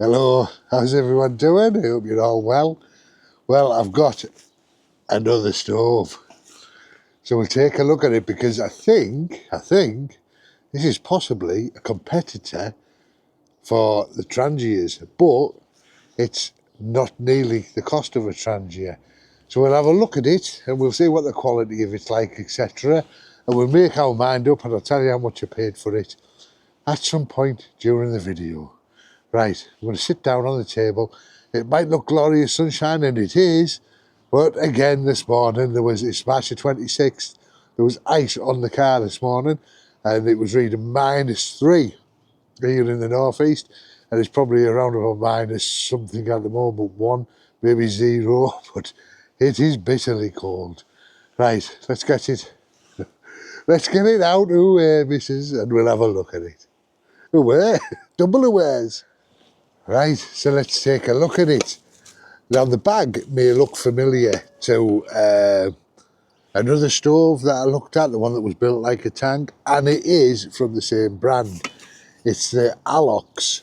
Hello, how's everyone doing? I hope you're all well. Well, I've got another stove. So we'll take a look at it because I think this is possibly a competitor for the Trangias, but it's not nearly the cost of a Trangia. So we'll have a look at it and we'll see what the quality of it's like, etc. And we'll make our mind up and I'll tell you how much I paid for it at some point during the video. Right, I'm going to sit down on the table. It might look glorious sunshine, and it is, but again this morning, it's March the 26th, there was ice on the car this morning, and it was reading -3 here in the northeast, and it's probably around about minus something at the moment, 1, maybe 0, but it is bitterly cold. Right, let's get it. Let's get it out away, missus, and we'll have a look at it. Away, double aways. Right, so let's take a look at it. Now the bag may look familiar to another stove that I looked at, the one that was built like a tank, and it is from the same brand. It's the Alocs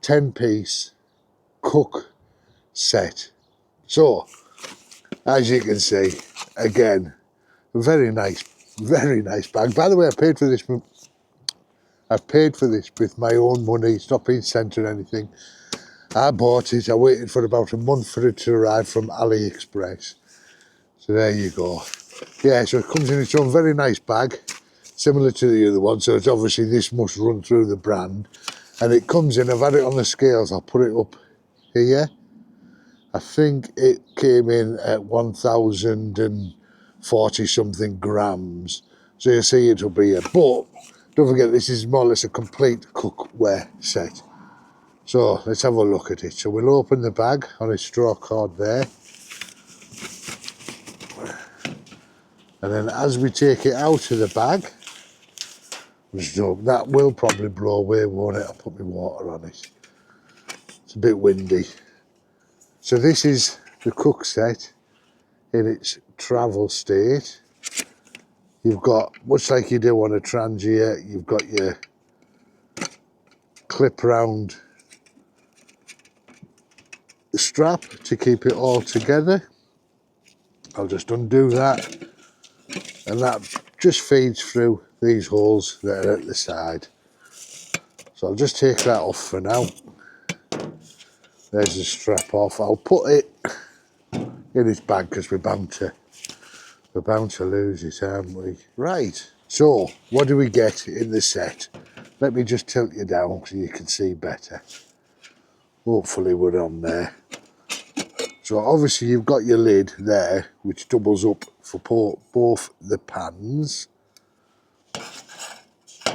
10-piece cook set. So, as you can see, again, very nice bag. By the way, I paid for this with my own money. It's not been sent or anything. I bought it, I waited for about a month for it to arrive from AliExpress. So there you go. Yeah, so it comes in its own very nice bag, similar to the other one, so it's obviously this must run through the brand. And it comes in, I've had it on the scales, I'll put it up here. I think it came in at 1,040 something grams. So you see it'll be here. But don't forget, this is more or less a complete cookware set. So let's have a look at it. So we'll open the bag on a straw cord there. And then as we take it out of the bag, that will probably blow away, won't it? I'll put my water on it. It's a bit windy. So this is the cook set in its travel state. You've got, much like you do on a Trangia, you've got your clip round the strap to keep it all together. I'll just undo that, and that just feeds through these holes that are at the side. So I'll just take that off for now. There's the strap off. I'll put it in its bag because we're bound to lose it, aren't we? Right, so what do we get in the set? Let me just tilt you down so you can see better. Hopefully we're on there. So obviously you've got your lid there, which doubles up for both the pans.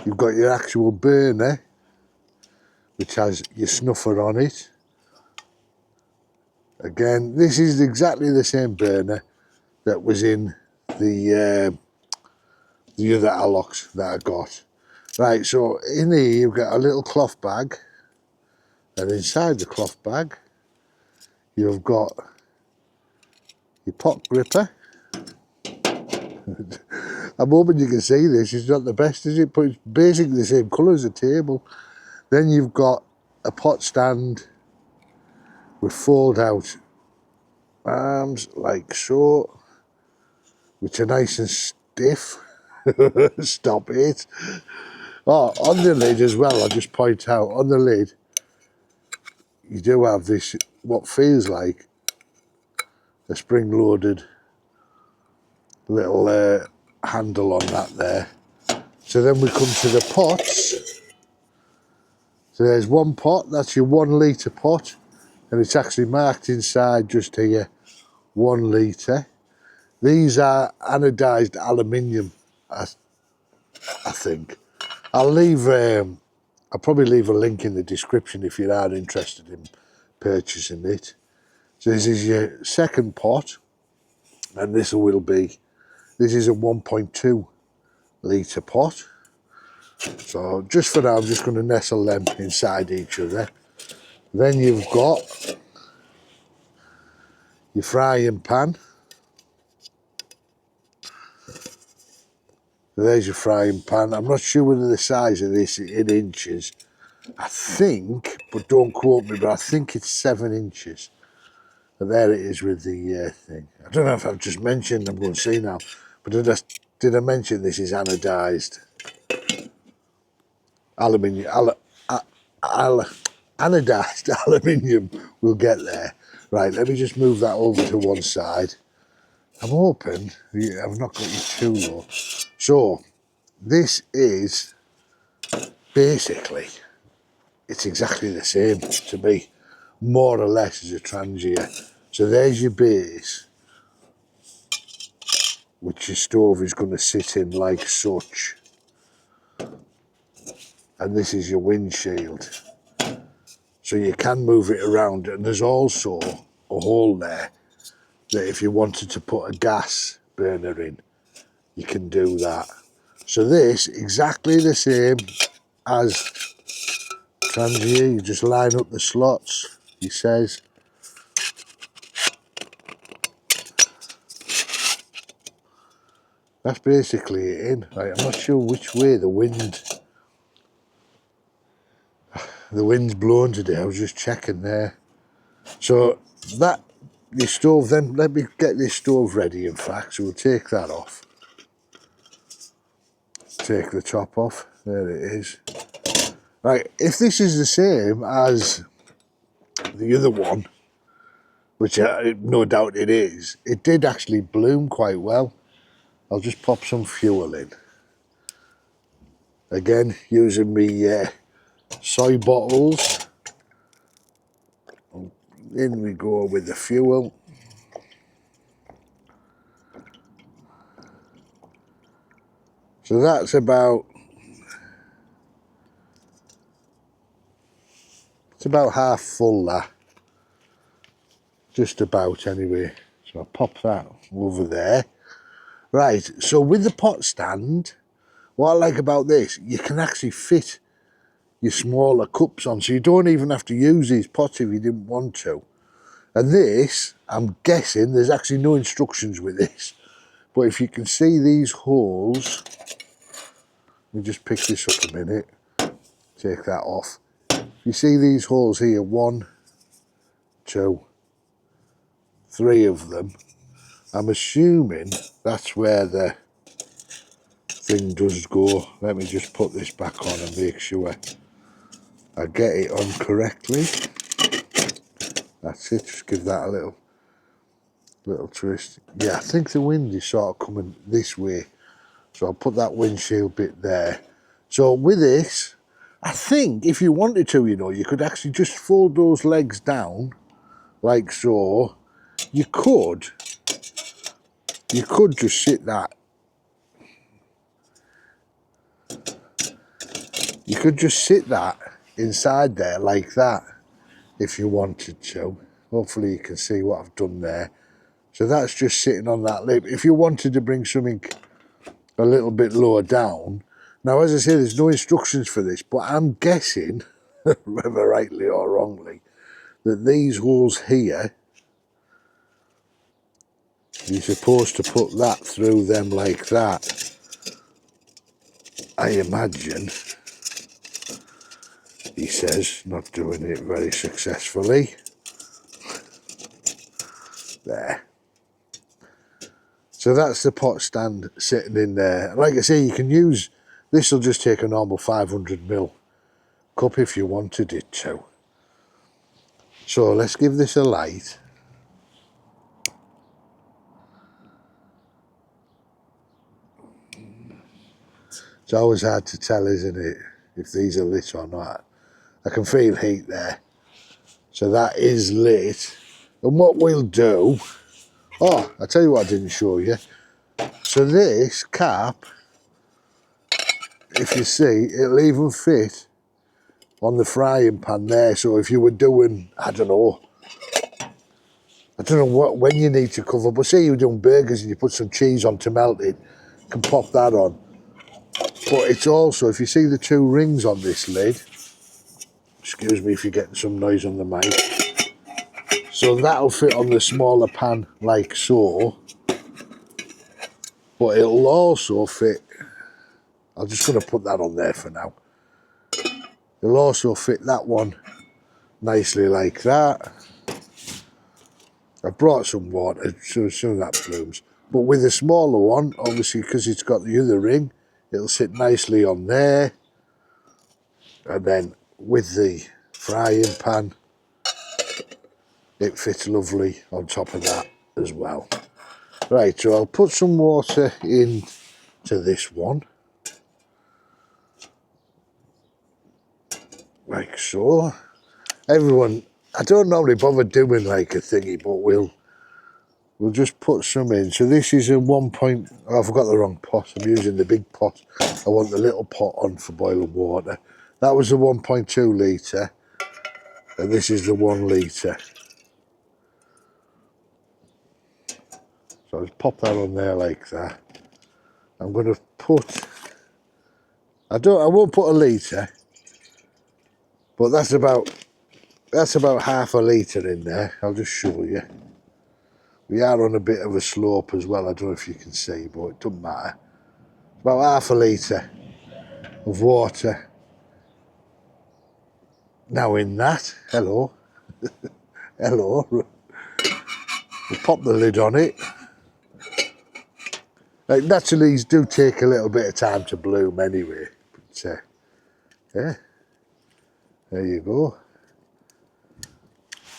You've got your actual burner, which has your snuffer on it. Again, this is exactly the same burner that was in the other Alocs that I got. Right, so in here you've got a little cloth bag, and inside the cloth bag you've got your pot gripper. I'm hoping you can see this, it's not the best, is it? But it's basically the same colour as the table. Then you've got a pot stand with fold out arms like so, which are nice and stiff. Stop it. Oh, on the lid as well, I'll just point out, on the lid you do have this, what feels like a spring-loaded little handle on that there. So then we come to the pots. So there's one pot, that's your 1 litre pot, and it's actually marked inside just here, 1 litre. These are anodized aluminium, I think. I'll probably leave a link in the description if you are interested in purchasing it. So this is your second pot, and this is a 1.2 litre pot. So just for now, I'm just going to nestle them inside each other. Then you've got your frying pan. So there's your frying pan. I'm not sure whether the size of this in inches, I think, but don't quote me, but I think it's 7 inches. And there it is with the thing. I don't know if I've just mentioned, I'm going to see now, but did I mention this is anodized aluminium? Anodized aluminium. We'll get there. Right, let me just move that over to one side. I'm hoping I've not got you too low. So this is basically, it's exactly the same to me, more or less as a Trangia. So there's your base, which your stove is going to sit in like such. And this is your windshield. So you can move it around, and there's also a hole there that if you wanted to put a gas burner in, you can do that. So this, exactly the same as Trangia, you just line up the slots, he says. That's basically it in. Right, I'm not sure which way the wind's blowing today, I was just checking there. So that, your stove then, let me get this stove ready in fact, so we'll take that off. Take the top off, there it is. Right, if this is the same as the other one, which no doubt it is, it did actually bloom quite well. I'll just pop some fuel in. Again, using me soy bottles. In we go with the fuel. So that's about, it's about half full that. Just about anyway. So I'll pop that over there. Right, so with the pot stand, what I like about this, you can actually fit your smaller cups on, so you don't even have to use these pots if you didn't want to. And this, I'm guessing, there's actually no instructions with this, but if you can see these holes, let me just pick this up a minute, take that off. You see these holes here, 1, 2, 3 of them. I'm assuming that's where the thing does go. Let me just put this back on and make sure I get it on correctly. That's it, just give that a little twist. Yeah, I think the wind is sort of coming this way, so I'll put that windshield bit there. So with this, I think if you wanted to, you know, you could actually just fold those legs down like so. You could just sit that. You could just sit that inside there like that if you wanted to. Hopefully you can see what I've done there. So that's just sitting on that lip. If you wanted to bring something a little bit lower down, now as I say, there's no instructions for this, but I'm guessing, whether rightly or wrongly, that these holes here, you're supposed to put that through them like that. I imagine, he says, not doing it very successfully. There. So that's the pot stand sitting in there. Like I say, you can use, this will just take a normal 500ml cup if you wanted it to. So let's give this a light. It's always hard to tell, isn't it, if these are lit or not. I can feel heat there. So that is lit. And what we'll do, oh, I'll tell you what I didn't show you. So this cap, if you see, it'll even fit on the frying pan there. So if you were doing, I don't know what when you need to cover, but say you're doing burgers and you put some cheese on to melt it, you can pop that on. But it's also, if you see the 2 rings on this lid, excuse me if you're getting some noise on the mic, so that'll fit on the smaller pan like so, but it'll also fit, I'm just going to put that on there for now. You'll also fit that one nicely like that. I brought some water so that blooms. But with the smaller one, obviously because it's got the other ring, it'll sit nicely on there. And then with the frying pan, it fits lovely on top of that as well. Right, so I'll put some water into this one. Like so. Everyone, I don't normally bother doing like a thingy, but we'll just put some in. So this is a 1 point, oh, I've got the wrong pot, I'm using the big pot. I want the little pot on for boiling water. That was the 1.2 litre, and this is the 1 litre. So I'll just pop that on there like that. I'm going to put, I won't put a litre, but that's about half a litre in there. I'll just show you. We are on a bit of a slope as well, I don't know if you can see, but it doesn't matter. About half a litre of water. Now in that, hello, hello, we'll pop the lid on it. Like, naturally, these do take a little bit of time to bloom anyway, but yeah, there you go.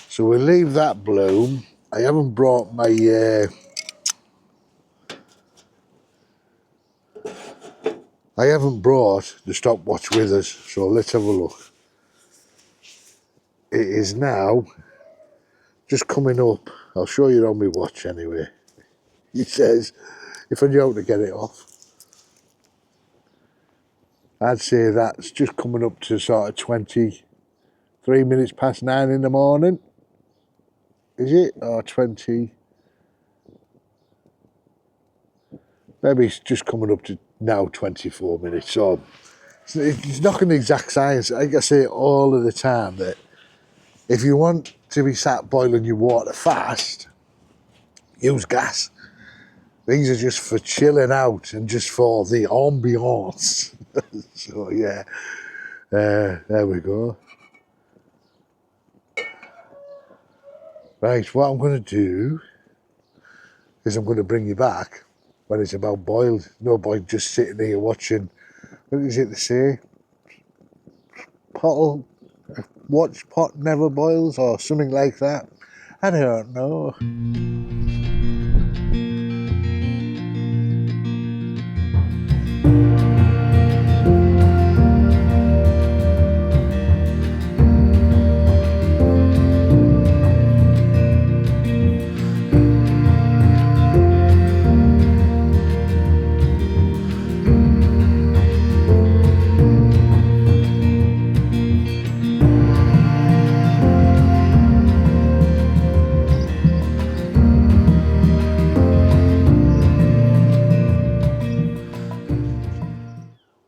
So we'll leave that bloom. I haven't brought my the stopwatch with us, so let's have a look. It is now just coming up. I'll show you on my watch anyway. It says, if I knew how to get it off, I'd say that's just coming up to sort of 23 minutes past 9 in the morning. Is it? Or 20? Maybe it's just coming up to now 24 minutes. So it's not an exact science. Like I say all of the time, that if you want to be sat boiling your water fast, use gas. These are just for chilling out and just for the ambiance. So yeah, there we go. Right, what I'm going to do is I'm going to bring you back when it's about boiled. No point just sitting here watching. What is it to say? Watch pot never boils, or something like that. I don't know.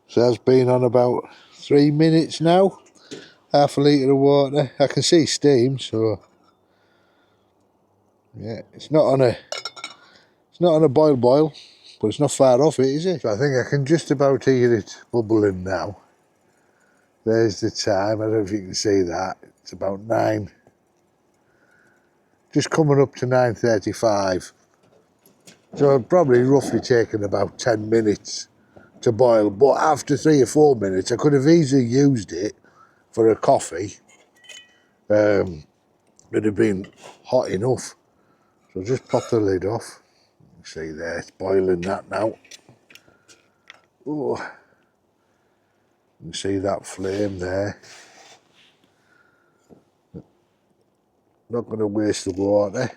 So that's been on about 3 minutes now. Half a litre of water. I can see steam, so yeah, it's not on a boil, but it's not far off it, is it? So I think I can just about hear it bubbling now. There's the time. I don't know if you can see that. It's about 9. Just coming up to 9:35. So it's probably roughly taken about 10 minutes to boil, but after 3 or 4 minutes I could have easily used it for a coffee. It'd have been hot enough. So just pop the lid off. See there, it's boiling that now. Oh, you can see that flame there. Not going to waste the water.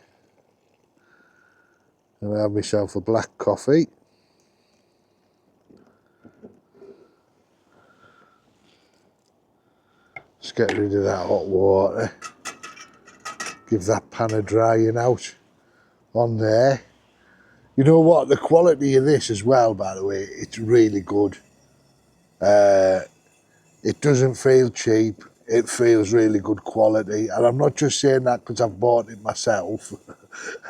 And I have myself a black coffee. Just get rid of that hot water. Give that pan a drying out on there. You know what, the quality of this as well, by the way, it's really good. It doesn't feel cheap, it feels really good quality, and I'm not just saying that because I've bought it myself.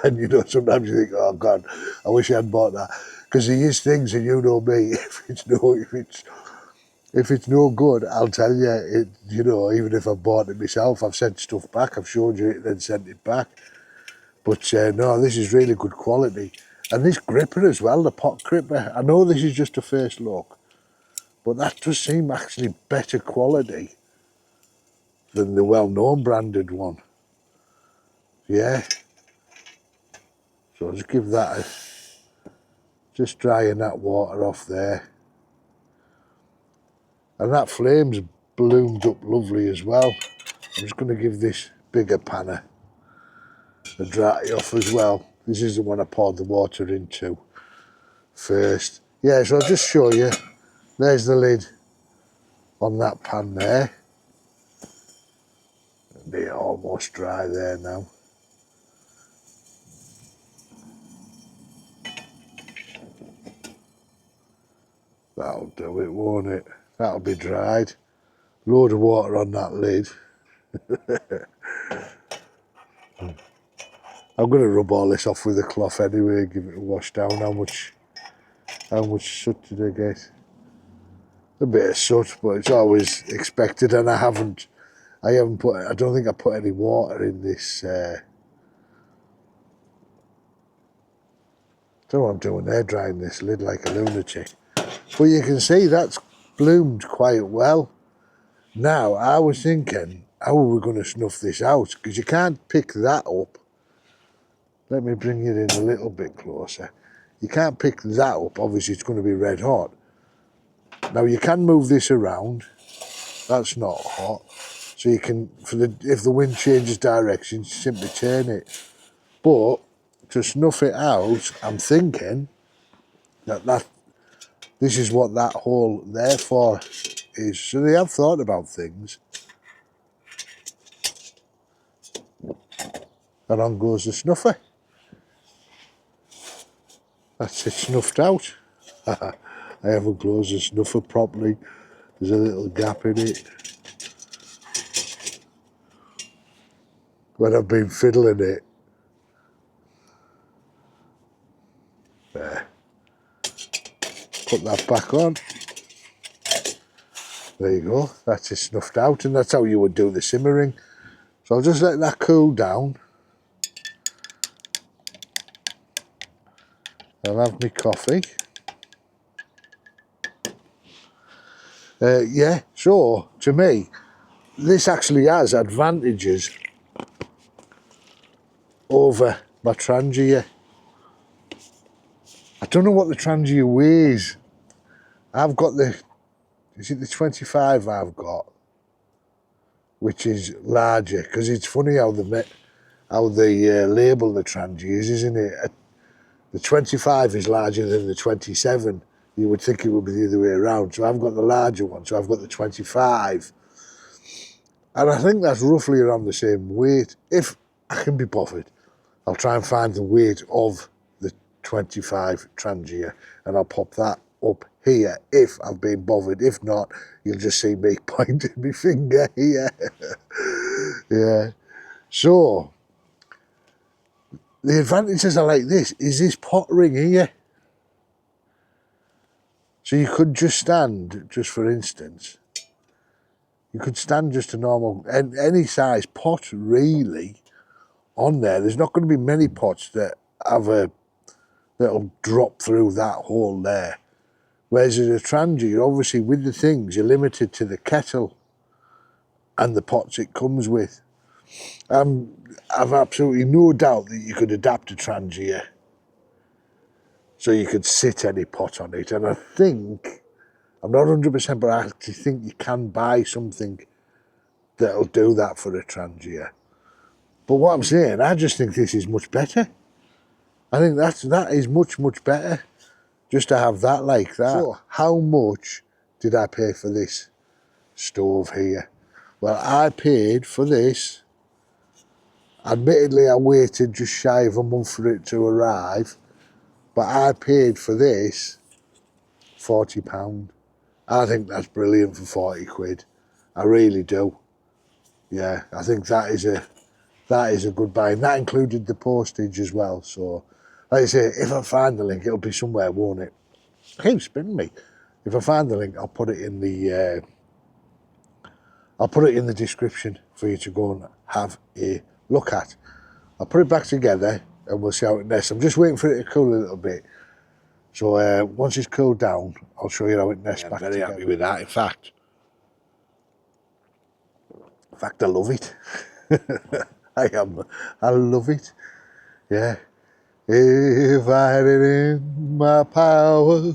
And you know, sometimes you think, oh God, I wish I had bought that, because there is things, and you know me, if if it's no good, I'll tell you. It, you know, even if I've bought it myself, I've sent stuff back. I've showed you it, then sent it back. But no, this is really good quality. And this gripper as well, the pot gripper. I know this is just a first look, but that does seem actually better quality than the well-known branded one. Yeah. So I'll just give that a, just drying that water off there. And that flame's bloomed up lovely as well. I'm just going to give this bigger panner a dry off as well. This is the one I poured the water into first. Yeah, so I'll just show you. There's the lid on that pan there. They're almost dry there now. That'll do it, won't it? That'll be dried. Load of water on that lid. I'm going to rub all this off with a cloth anyway, give it a wash down. How much soot did I get? A bit of soot, but it's always expected, and I don't think I put any water in this. Don't know what I'm doing there, drying this lid like a lunatic. But you can see that's bloomed quite well. Now, I was thinking, how are we going to snuff this out? Because you can't pick that up. Let me bring it in a little bit closer. You can't pick that up, obviously it's going to be red hot. Now you can move this around, that's not hot. So you can, if the wind changes direction, simply turn it. But to snuff it out, I'm thinking that this is what that hole there for is. So they have thought about things. And on goes the snuffer. That's it, snuffed out. I haven't closed the snuffer properly. There's a little gap in it. When I've been fiddling it. There. Put that back on. There you go. That's it snuffed out, and that's how you would do the simmering. So I'll just let that cool down. I'll have my coffee. Yeah, so to me, this actually has advantages over my Trangia. I don't know what the Trangia weighs. I've got is it the 25 I've got, which is larger, because it's funny how they label the Trangias, isn't it? The 25 is larger than the 27. You would think it would be the other way around. So I've got the larger one, so I've got the 25. And I think that's roughly around the same weight. If I can be bothered, I'll try and find the weight of the 25 Trangia, and I'll pop that up here if I've been bothered. If not, you'll just see me pointing my finger here. Yeah. So, the advantages are like this, is this pot ring here. So you could just stand, just for instance, you could stand just a normal, any size pot really on there. There's not going to be many pots that that'll drop through that hole there. Whereas in a Trangia, obviously with the things, you're limited to the kettle and the pots it comes with. I've absolutely no doubt that you could adapt a Trangia so you could sit any pot on it. And I think, I'm not 100%, but I actually think you can buy something that'll do that for a Trangia. But what I'm saying, I just think this is much better. I think that is much, much better, just to have that like that. So, how much did I pay for this stove here? Well, I paid for this, admittedly I waited just shy of a month for it to arrive, but I paid for this £40. I think that's brilliant for 40 quid. I really do. Yeah, I think that is a good buy. And that included the postage as well. So, like I say, if I find the link, it'll be somewhere, won't it? It keeps spinning me. If I find the link, I'll put it in the description for you to go and have a look at. I'll put it back together and we'll see how it nests. I'm just waiting for it to cool a little bit. So once it's cooled down, I'll show you how it nests back together. I'm very happy with that. In fact, I love it. I love it. Yeah. If I had it in my power,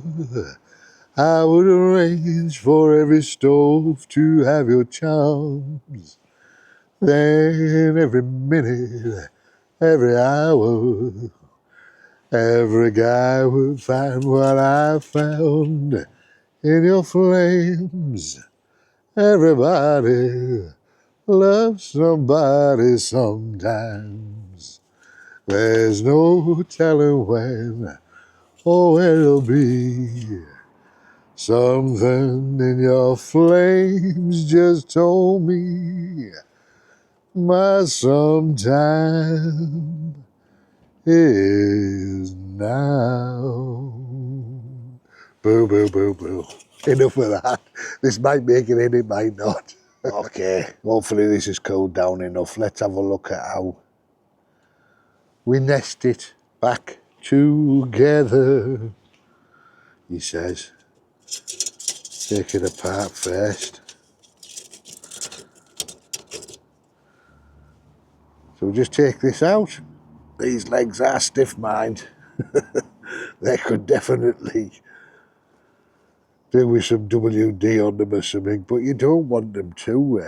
I would arrange for every stove to have your charms. Then every minute, every hour, every guy would find what I found in your flames. Everybody loves somebody sometimes. There's no telling when or where it'll be. Something in your flames just told me my sometime is now. Boo, boo, boo, boo. Enough of that. This might make it in, it might not. Okay, hopefully this has cooled down enough. Let's have a look at how we nest it back together. He says, take it apart first. So we'll just take this out. These legs are stiff-mined. They could definitely do with some WD on them or something, but you don't want them to.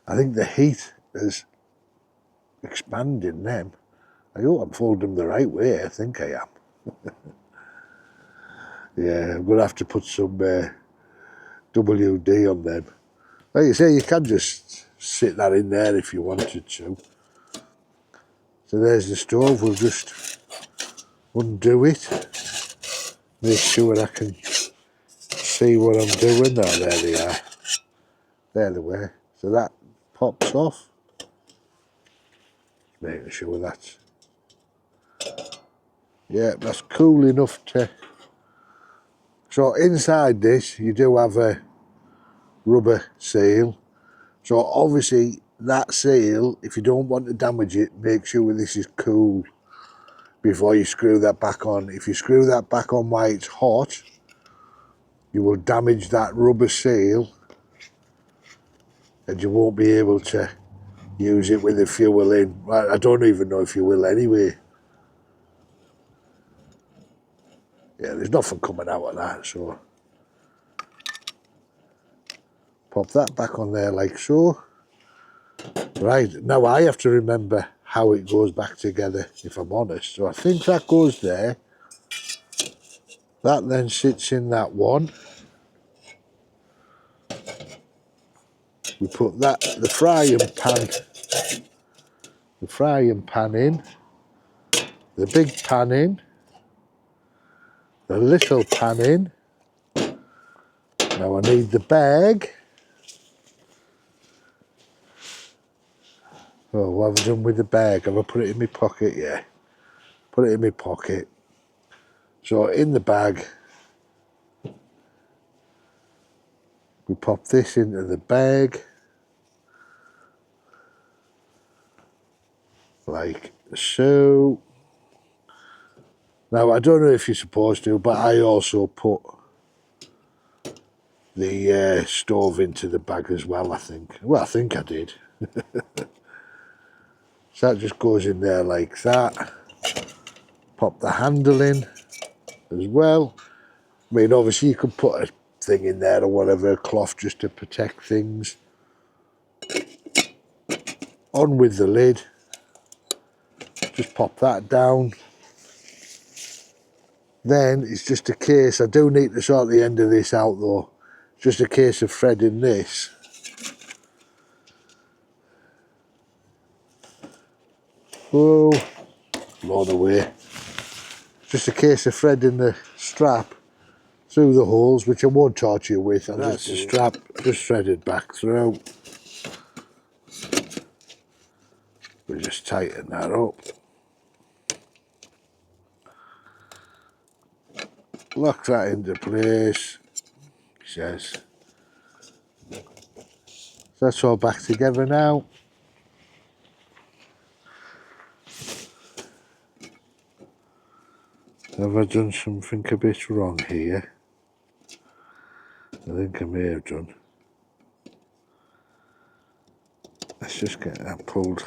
I think the heat is expanding them. I hope I'm folding them the right way. I think I am. Yeah, I'm going to have to put some WD on them. Like you say, you can just sit that in there if you wanted to. So there's the stove. We'll just undo it. Make sure I can see what I'm doing. Oh, there they are. There they were. So that pops off. Making sure that's, yeah, that's cool enough to. So inside this, you do have a rubber seal. So obviously that seal, if you don't want to damage it, make sure this is cool before you screw that back on. If you screw that back on while it's hot, you will damage that rubber seal and you won't be able to use it with the fuel in. I don't even know if you will anyway. Yeah, there's nothing coming out of that, so pop that back on there like so. Right, now I have to remember how it goes back together, if I'm honest. So I think that goes there. That then sits in that one. We put that, the frying pan in, the big pan in, the little pan in. Now I need the bag. Oh, what have I done with the bag? Have I put it in my pocket? Yeah, put it in my pocket. So in the bag, we pop this into the bag, like so. Now I don't know if you're supposed to, but I also put the stove into the bag as well, I think. Well, I think I did. So that just goes in there like that. Pop the handle in as well. I mean, obviously you could put a thing in there or whatever, a cloth just to protect things. On with the lid. Just pop that down. Then it's just a case, I do need to sort the end of this out though. It's just a case of threading this. Oh, blown away. Just a case of threading the strap through the holes, which I won't torture you with. And that's the strap just threaded back through. We just tighten that up. lock that into place, he says. So that's all back together now. Have I done something a bit wrong here? I think I may have done. Let's just get that pulled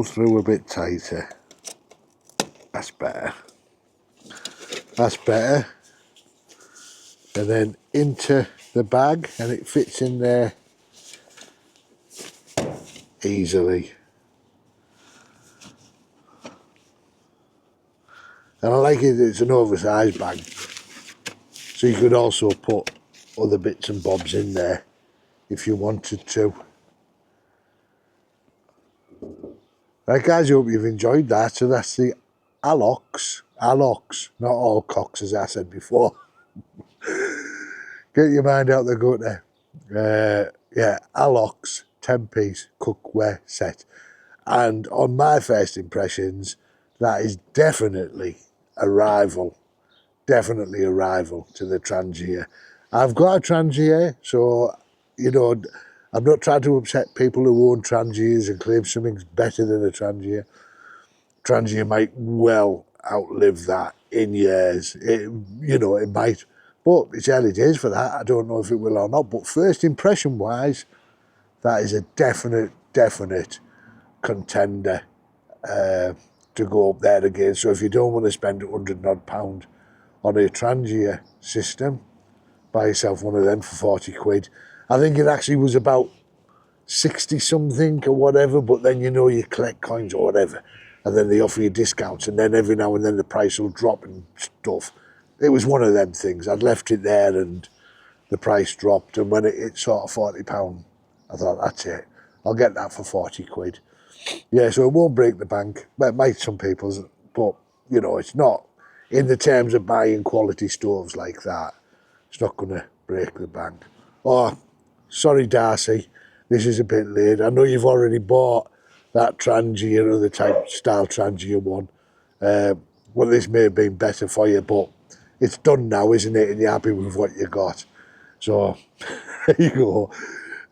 through a bit tighter. That's better. That's better. And then into the bag, and it fits in there easily. And I like it, it's an oversized bag. So you could also put other bits and bobs in there if you wanted to. Right guys, I hope you've enjoyed that. So that's the Alocs, not all cocks as I said before. Get your mind out the gutter. Yeah, Alocs 10-piece cookware set. And on my first impressions, that is definitely a rival. Definitely a rival to the Trangia. I've got a Trangia, so, you know, I'm not trying to upset people who own Trangias and claim something's better than a Trangia. Trangia might well outlive that in years. You know, it might. But it's early days for that. I don't know if it will or not. But first impression-wise, that is a definite contender to go up there again. So if you don't want to spend £100 odd on a Trangia system, buy yourself one of them for 40 quid. I think it actually was about 60 something or whatever, but then you know you collect coins or whatever, and then they offer you discounts, and then every now and then the price will drop and stuff. It was one of them things. I'd left it there and the price dropped, and when it hit sort of £40, I thought, that's it, I'll get that for 40 quid. Yeah, so it won't break the bank. Well, it might some people's, but you know, it's not, in the terms of buying quality stoves like that, it's not going to break the bank. Oh, sorry Darcy, this is a bit late. I know you've already bought that Trangia or the type style Trangia one. Well, this may have been better for you, but it's done now, isn't it? And you're happy with what you got. So, there you go.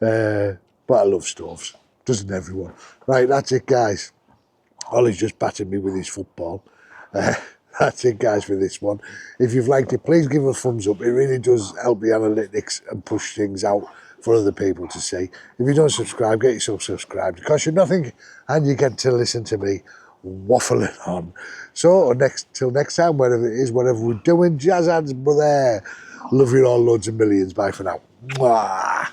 But I love stoves. Doesn't everyone? Right, that's it, guys. Ollie's just battered me with his football. That's it, guys, for this one. If you've liked it, please give a thumbs up. It really does help the analytics and push things out for other people to see. If you don't subscribe, get yourself subscribed. It costs you nothing, and you get to listen to me waffling on. So, till next time, whatever it is, whatever we're doing, jazz hands, brother. Love you all loads of millions. Bye for now. Mwah.